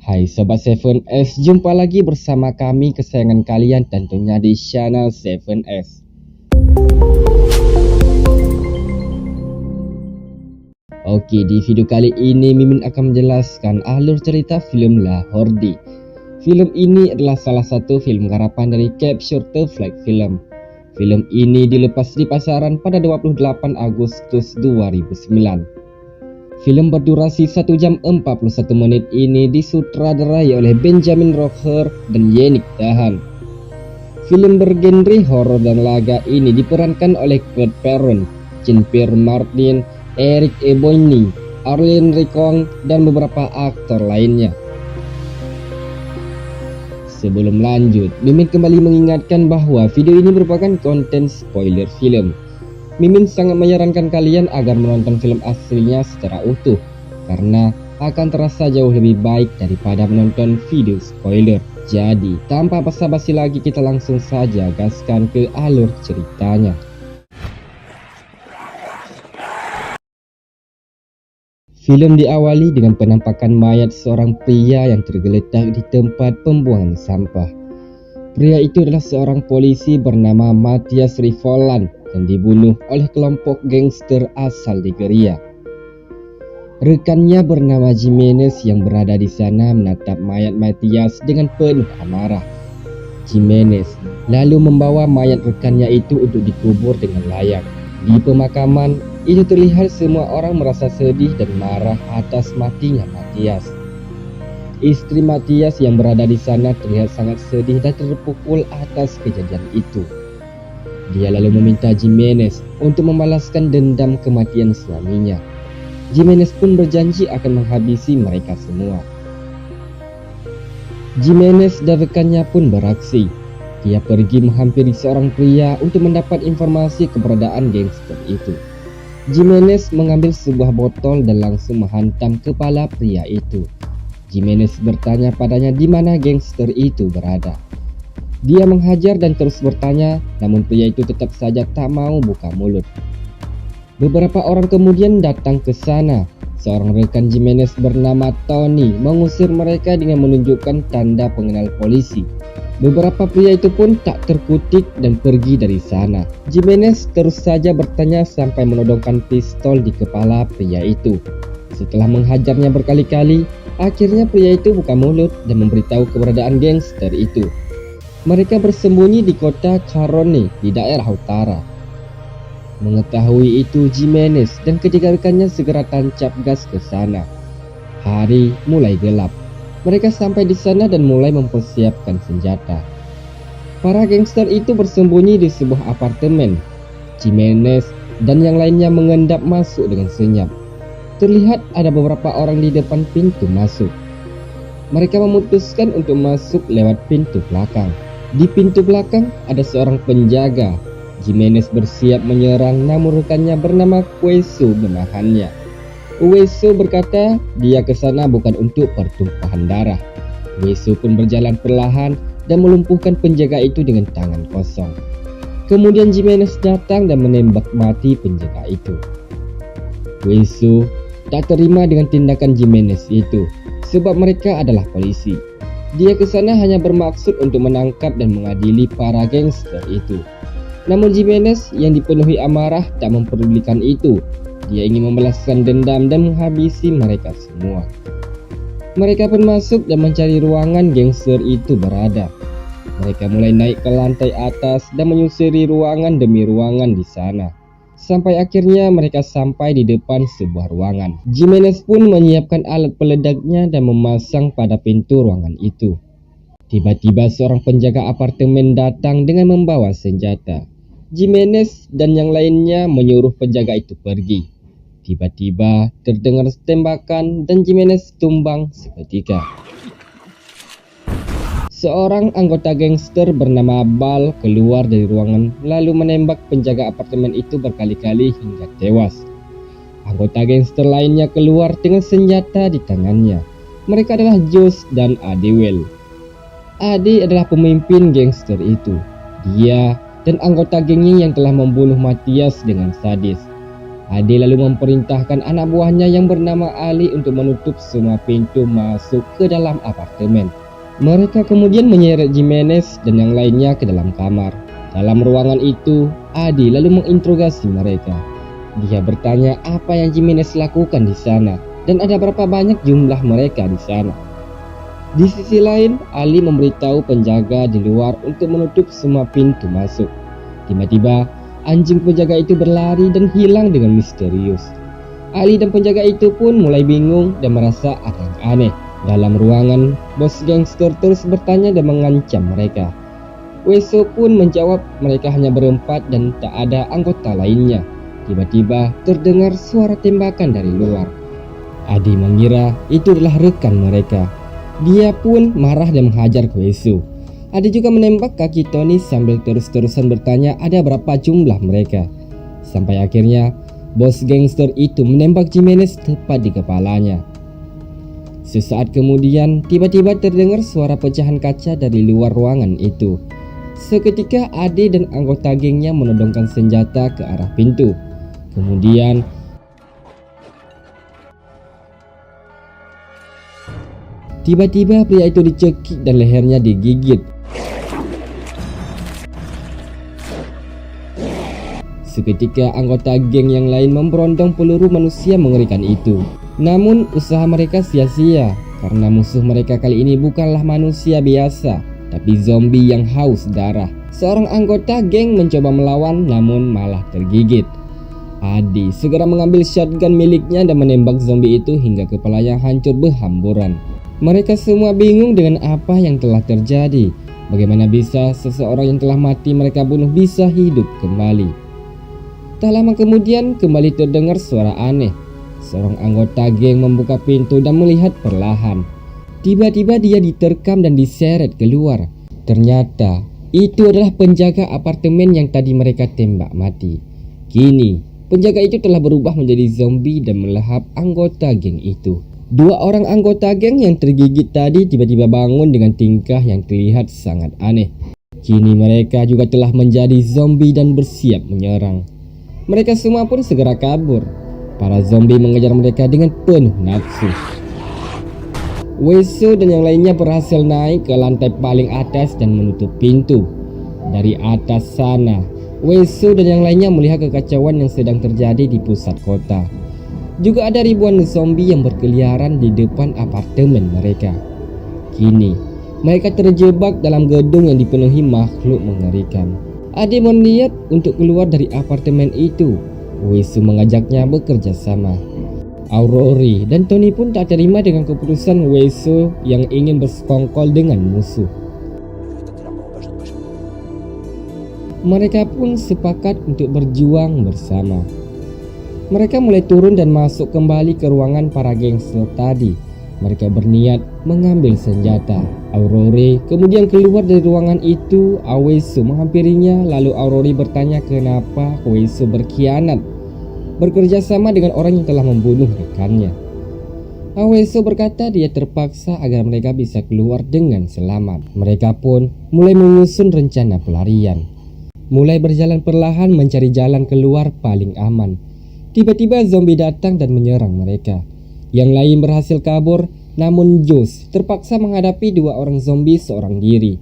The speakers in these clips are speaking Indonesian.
Hai Sobat 7S, jumpa lagi bersama kami kesayangan kalian tentunya di channel 7S. Oke, di video kali ini Mimin akan menjelaskan alur cerita film Lahordi. Film ini adalah salah satu film garapan dari Capture the Flag Film. Film ini dilepas di pasaran pada 28 Agustus 2009. Film berdurasi 1 jam 41 menit ini disutradarai oleh Benjamin Rocher dan Yannick Dahan. Film bergenre horor dan laga ini diperankan oleh Claude Perron, Jean-Pierre Martin, Eric Ebouny, Arlene Ricon, dan beberapa aktor lainnya. Sebelum lanjut, Mimin kembali mengingatkan bahwa video ini merupakan konten spoiler film. Mimin sangat menyarankan kalian agar menonton film aslinya secara utuh, karena akan terasa jauh lebih baik daripada menonton video spoiler. Jadi, tanpa basa-basi lagi kita langsung saja gaskan ke alur ceritanya. Film diawali dengan penampakan mayat seorang pria yang tergeletak di tempat pembuangan sampah. Pria itu adalah seorang polisi bernama Matthias Rivolan yang dibunuh oleh kelompok gangster asal Nigeria. Rekannya bernama Jimenez yang berada di sana menatap mayat Matthias dengan penuh amarah. Jimenez lalu membawa mayat rekannya itu untuk dikubur dengan layak. Di pemakaman itu terlihat semua orang merasa sedih dan marah atas matinya Matthias. Istri Matthias yang berada di sana terlihat sangat sedih dan terpukul atas kejadian itu. Dia lalu meminta Jimenez untuk membalaskan dendam kematian suaminya. Jimenez pun berjanji akan menghabisi mereka semua. Jimenez dan rekannya pun beraksi. Dia pergi menghampiri seorang pria untuk mendapat informasi keberadaan gangster itu. Jimenez mengambil sebuah botol dan langsung menghantam kepala pria itu. Jimenez bertanya padanya di mana gangster itu berada. Dia menghajar dan terus bertanya, namun pria itu tetap saja tak mau buka mulut. Beberapa orang kemudian datang ke sana. Seorang rekan Jimenez bernama Tony mengusir mereka dengan menunjukkan tanda pengenal polisi. Beberapa pria itu pun tak terkutik dan pergi dari sana. Jimenez terus saja bertanya sampai menodongkan pistol di kepala pria itu. Setelah menghajarnya berkali-kali, akhirnya pria itu buka mulut dan memberitahu keberadaan gangster itu. Mereka bersembunyi di kota Carone di daerah utara. Mengetahui itu, Jimenez dan ketiga rekannya segera tancap gas ke sana. Hari mulai gelap. Mereka sampai di sana dan mulai mempersiapkan senjata. Para gangster itu bersembunyi di sebuah apartemen. Jimenez dan yang lainnya mengendap masuk dengan senyap. Terlihat ada beberapa orang di depan pintu masuk. Mereka memutuskan untuk masuk lewat pintu belakang. Di pintu belakang ada seorang penjaga. Jimenez bersiap menyerang, namun rekannya bernama Ueso menahannya. Ueso berkata dia ke sana bukan untuk pertumpahan darah. Ueso pun berjalan perlahan dan melumpuhkan penjaga itu dengan tangan kosong. Kemudian Jimenez datang dan menembak mati penjaga itu. Ueso tak terima dengan tindakan Jimenez itu, sebab mereka adalah polisi. Dia ke sana hanya bermaksud untuk menangkap dan mengadili para gangster itu. Namun Jimenez yang dipenuhi amarah tak mempedulikan itu. Dia ingin membalaskan dendam dan menghabisi mereka semua. Mereka pun masuk dan mencari ruangan gangster itu berada. Mereka mulai naik ke lantai atas dan menyusuri ruangan demi ruangan di sana. Sampai akhirnya mereka sampai di depan sebuah ruangan. Jimenez pun menyiapkan alat peledaknya dan memasang pada pintu ruangan itu. Tiba-tiba seorang penjaga apartemen datang dengan membawa senjata. Jimenez dan yang lainnya menyuruh penjaga itu pergi. Tiba-tiba terdengar tembakan dan Jimenez tumbang seketika. Seorang anggota gangster bernama Bal keluar dari ruangan lalu menembak penjaga apartemen itu berkali-kali hingga tewas. Anggota gangster lainnya keluar dengan senjata di tangannya. Mereka adalah Josh dan Adewell. Ade adalah pemimpin gangster itu. Dia dan anggota gengnya yang telah membunuh Matthias dengan sadis. Ade lalu memerintahkan anak buahnya yang bernama Ali untuk menutup semua pintu masuk ke dalam apartemen. Mereka kemudian menyeret Jimenez dan yang lainnya ke dalam kamar. Dalam ruangan itu, Ade lalu menginterogasi mereka. Dia bertanya apa yang Jimenez lakukan di sana dan ada berapa banyak jumlah mereka di sana. Di sisi lain, Ali memberitahu penjaga di luar untuk menutup semua pintu masuk. Tiba-tiba, anjing penjaga itu berlari dan hilang dengan misterius. Ali dan penjaga itu pun mulai bingung dan merasa ada yang aneh. Dalam ruangan, bos gangster terus bertanya dan mengancam mereka. Weso pun menjawab mereka hanya berempat dan tak ada anggota lainnya. Tiba-tiba terdengar suara tembakan dari luar. Adi mengira itu adalah rekan mereka. Dia pun marah dan menghajar ke Weso. Adi juga menembak kaki Tony sambil terus-terusan bertanya ada berapa jumlah mereka. Sampai akhirnya bos gangster itu menembak Jimenez tepat di kepalanya. Sesaat kemudian tiba-tiba terdengar suara pecahan kaca dari luar ruangan itu. Seketika Ade dan anggota gengnya menodongkan senjata ke arah pintu. Kemudian tiba-tiba pria itu dicekik dan lehernya digigit. Seketika anggota geng yang lain memberondong peluru manusia mengerikan itu. Namun usaha mereka sia-sia karena musuh mereka kali ini bukanlah manusia biasa, tapi zombie yang haus darah. Seorang anggota geng mencoba melawan namun malah tergigit. Adi segera mengambil shotgun miliknya dan menembak zombie itu hingga kepalanya hancur berhamburan. Mereka semua bingung dengan apa yang telah terjadi. Bagaimana bisa seseorang yang telah mati mereka bunuh bisa hidup kembali? Tak lama kemudian kembali terdengar suara aneh. Seorang anggota geng membuka pintu dan melihat perlahan. Tiba-tiba dia diterkam dan diseret keluar. Ternyata itu adalah penjaga apartemen yang tadi mereka tembak mati. Kini penjaga itu telah berubah menjadi zombie dan melahap anggota geng itu. Dua orang anggota geng yang tergigit tadi tiba-tiba bangun dengan tingkah yang terlihat sangat aneh. Kini mereka juga telah menjadi zombie dan bersiap menyerang. Mereka semua pun segera kabur. Para zombie mengejar mereka dengan penuh nafsu. Weso dan yang lainnya berhasil naik ke lantai paling atas dan menutup pintu. Dari atas sana, Weso dan yang lainnya melihat kekacauan yang sedang terjadi di pusat kota. Juga ada ribuan zombie yang berkeliaran di depan apartemen mereka. Kini, mereka terjebak dalam gedung yang dipenuhi makhluk mengerikan. Ade melihat untuk keluar dari apartemen itu. Weso mengajaknya bekerja sama. Aurori dan Tony pun tak terima dengan keputusan Weso yang ingin bersekongkol dengan musuh. Mereka pun sepakat untuk berjuang bersama. Mereka mulai turun dan masuk kembali ke ruangan para gangster tadi. Mereka berniat mengambil senjata. Aurori kemudian keluar dari ruangan itu. Weso menghampirinya, lalu Aurori bertanya kenapa Weso berkhianat bekerja sama dengan orang yang telah membunuh rekannya. Weso berkata dia terpaksa agar mereka bisa keluar dengan selamat. Mereka pun mulai menyusun rencana pelarian. Mulai berjalan perlahan mencari jalan keluar paling aman. Tiba-tiba zombie datang dan menyerang mereka. Yang lain berhasil kabur, namun Josh terpaksa menghadapi dua orang zombie seorang diri.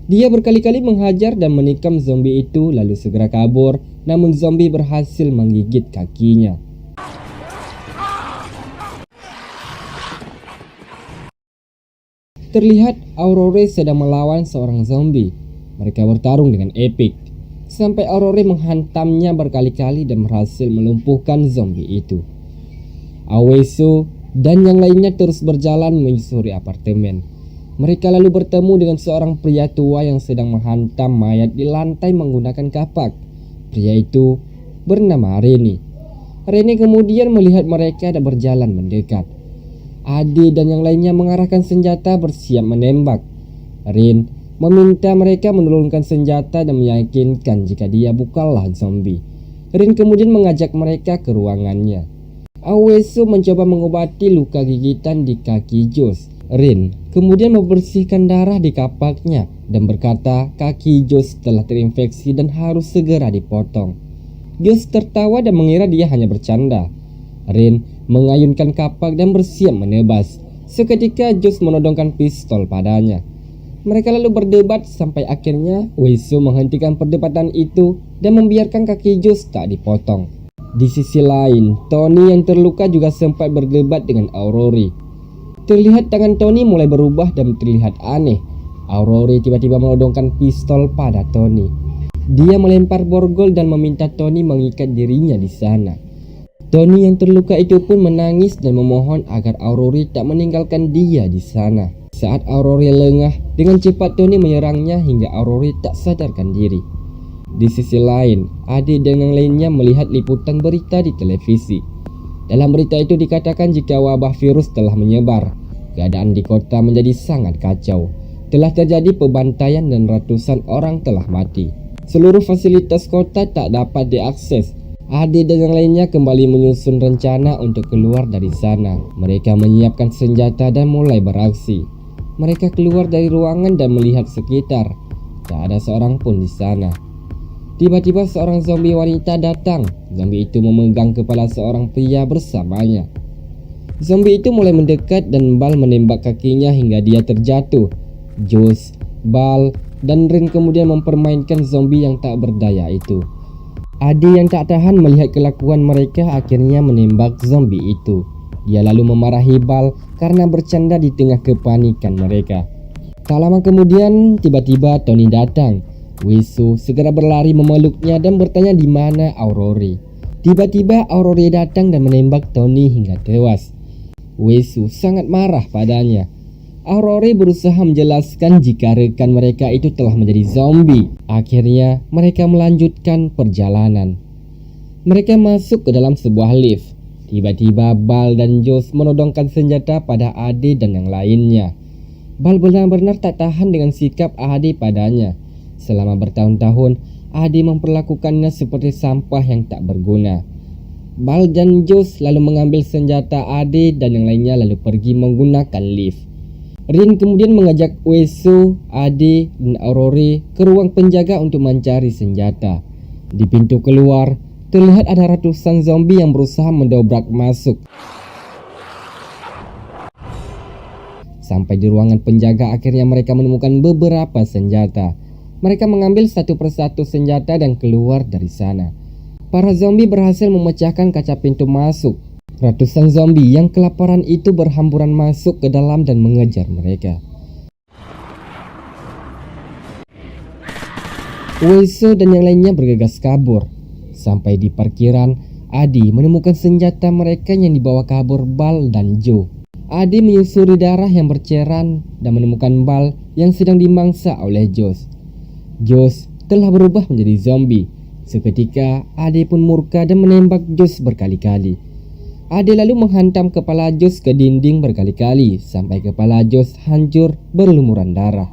Dia berkali-kali menghajar dan menikam zombie itu lalu segera kabur, namun zombie berhasil menggigit kakinya. Terlihat Aurori sedang melawan seorang zombie. Mereka bertarung dengan epik, sampai Aurori menghantamnya berkali-kali dan berhasil melumpuhkan zombie itu. Weso dan yang lainnya terus berjalan menyusuri apartemen. Mereka lalu bertemu dengan seorang pria tua yang sedang menghantam mayat di lantai menggunakan kapak. Pria itu bernama Rene. Rene kemudian melihat mereka dan berjalan mendekat. Ade dan yang lainnya mengarahkan senjata bersiap menembak. Rene meminta mereka menurunkan senjata dan meyakinkan jika dia bukanlah zombie. Rene kemudian mengajak mereka ke ruangannya. Weso mencoba mengobati luka gigitan di kaki Josh. Rene kemudian membersihkan darah di kapaknya dan berkata kaki Josh telah terinfeksi dan harus segera dipotong. Josh tertawa dan mengira dia hanya bercanda. Rin mengayunkan kapak dan bersiap menebas. Seketika Josh menodongkan pistol padanya. Mereka lalu berdebat sampai akhirnya Wei-Su menghentikan perdebatan itu dan membiarkan kaki Josh tak dipotong. Di sisi lain, Tony yang terluka juga sempat berdebat dengan Aurori. Terlihat tangan Tony mulai berubah dan terlihat aneh. Aurori tiba-tiba menodongkan pistol pada Tony. Dia melempar borgol dan meminta Tony mengikat dirinya di sana. Tony yang terluka itu pun menangis dan memohon agar Aurori tak meninggalkan dia di sana. Saat Aurori lengah, dengan cepat Tony menyerangnya hingga Aurori tak sadarkan diri. Di sisi lain, Ade dan yang lainnya melihat liputan berita di televisi. Dalam berita itu dikatakan jika wabah virus telah menyebar, keadaan di kota menjadi sangat kacau. Telah terjadi pembantaian dan ratusan orang telah mati. Seluruh fasilitas kota tak dapat diakses. Ade dan yang lainnya kembali menyusun rencana untuk keluar dari sana. Mereka menyiapkan senjata dan mulai beraksi. Mereka keluar dari ruangan dan melihat sekitar. Tak ada seorang pun di sana. Tiba-tiba seorang zombie wanita datang. Zombie itu memegang kepala seorang pria bersamanya. Zombie itu mulai mendekat dan Bal menembak kakinya hingga dia terjatuh. Josh, Bal, dan Rin kemudian mempermainkan zombie yang tak berdaya itu. Ade yang tak tahan melihat kelakuan mereka akhirnya menembak zombie itu. Dia lalu memarahi Bal karena bercanda di tengah kepanikan mereka. Tak lama kemudian tiba-tiba Tony datang. Wei-Su segera berlari memeluknya dan bertanya di mana Aurori. Tiba-tiba Aurori datang dan menembak Tony hingga tewas. Wei-Su sangat marah padanya. Aurori berusaha menjelaskan jika rekan mereka itu telah menjadi zombie. Akhirnya mereka melanjutkan perjalanan. Mereka masuk ke dalam sebuah lift. Tiba-tiba Bal dan Josh menodongkan senjata pada Ade dan yang lainnya. Bal benar-benar tak tahan dengan sikap Ade padanya. Selama bertahun-tahun, Ade memperlakukannya seperti sampah yang tak berguna. Bal dan Josh lalu mengambil senjata Ade dan yang lainnya lalu pergi menggunakan lift. Rin kemudian mengajak Wei-Su, Ade, dan Aurori ke ruang penjaga untuk mencari senjata. Di pintu keluar, terlihat ada ratusan zombie yang berusaha mendobrak masuk. Sampai di ruangan penjaga, akhirnya mereka menemukan beberapa senjata. Mereka mengambil satu persatu senjata dan keluar dari sana. Para zombie berhasil memecahkan kaca pintu masuk. Ratusan zombie yang kelaparan itu berhamburan masuk ke dalam dan mengejar mereka. Wei-Su dan yang lainnya bergegas kabur. Sampai di parkiran, Adi menemukan senjata mereka yang dibawa kabur Bal dan Joe. Adi menyusuri darah yang berceran dan menemukan Bal yang sedang dimangsa oleh Josh. Josh telah berubah menjadi zombie. Seketika Adi pun murka dan menembak Josh berkali-kali. Ade lalu menghantam kepala Josh ke dinding berkali-kali sampai kepala Josh hancur berlumuran darah.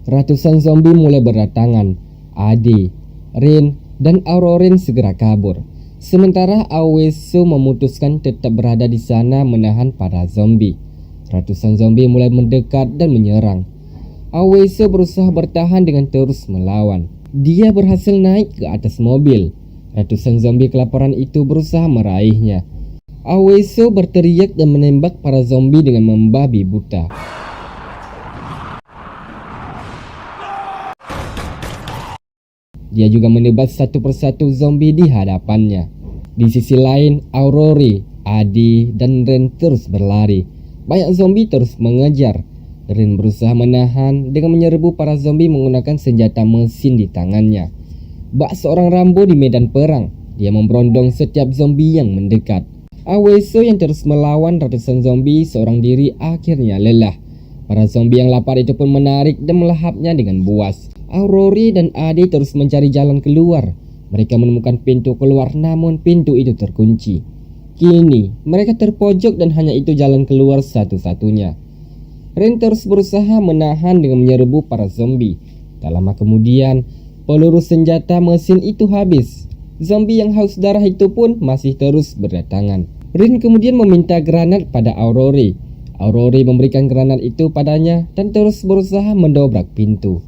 Ratusan zombie mulai berdatangan. Ade, Rin, dan Aurorin segera kabur. Sementara Wei-Su memutuskan tetap berada di sana menahan para zombie. Ratusan zombie mulai mendekat dan menyerang. Wei-Su berusaha bertahan dengan terus melawan. Dia berhasil naik ke atas mobil. Ratusan zombie kelaparan itu berusaha meraihnya. Wei-Su berteriak dan menembak para zombie dengan membabi buta. Dia juga menebas satu persatu zombie di hadapannya. Di sisi lain, Aurori, Adi, dan Ren terus berlari. Banyak zombie terus mengejar. Ren berusaha menahan dengan menyerbu para zombie menggunakan senjata mesin di tangannya. Bak seorang Rambo di medan perang. Dia memberondong setiap zombie yang mendekat. Wei-Su yang terus melawan ratusan zombie seorang diri akhirnya lelah. Para zombie yang lapar itu pun menarik dan melahapnya dengan buas. Aurori dan Ade terus mencari jalan keluar. Mereka menemukan pintu keluar namun pintu itu terkunci. Kini mereka terpojok dan hanya itu jalan keluar satu-satunya. Ren terus berusaha menahan dengan menyerbu para zombie. Tak lama kemudian, peluru senjata mesin itu habis. Zombie yang haus darah itu pun masih terus berdatangan. Rin kemudian meminta granat pada Aurori. Aurori memberikan granat itu padanya dan terus berusaha mendobrak pintu.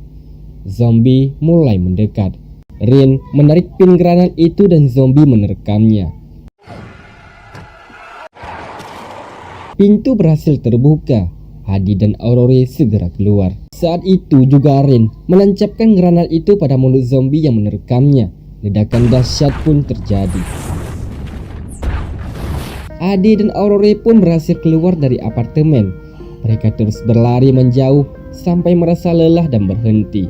Zombie mulai mendekat. Rin menarik pin granat itu dan zombie menerekamnya. Pintu berhasil terbuka. Adi dan Aurore segera keluar. Saat itu juga Rin menancapkan granat itu pada mulut zombie yang menerkamnya. Ledakan dahsyat pun terjadi. Adi dan Aurore pun berhasil keluar dari apartemen. Mereka terus berlari menjauh sampai merasa lelah dan berhenti.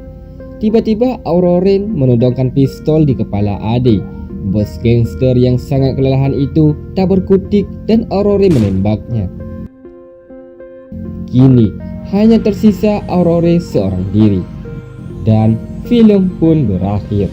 Tiba-tiba Aurore menodongkan pistol di kepala Adi. Bos gangster yang sangat kelelahan itu tak berkutik dan Aurore menembaknya. Kini hanya tersisa Aurore seorang diri. Dan film pun berakhir.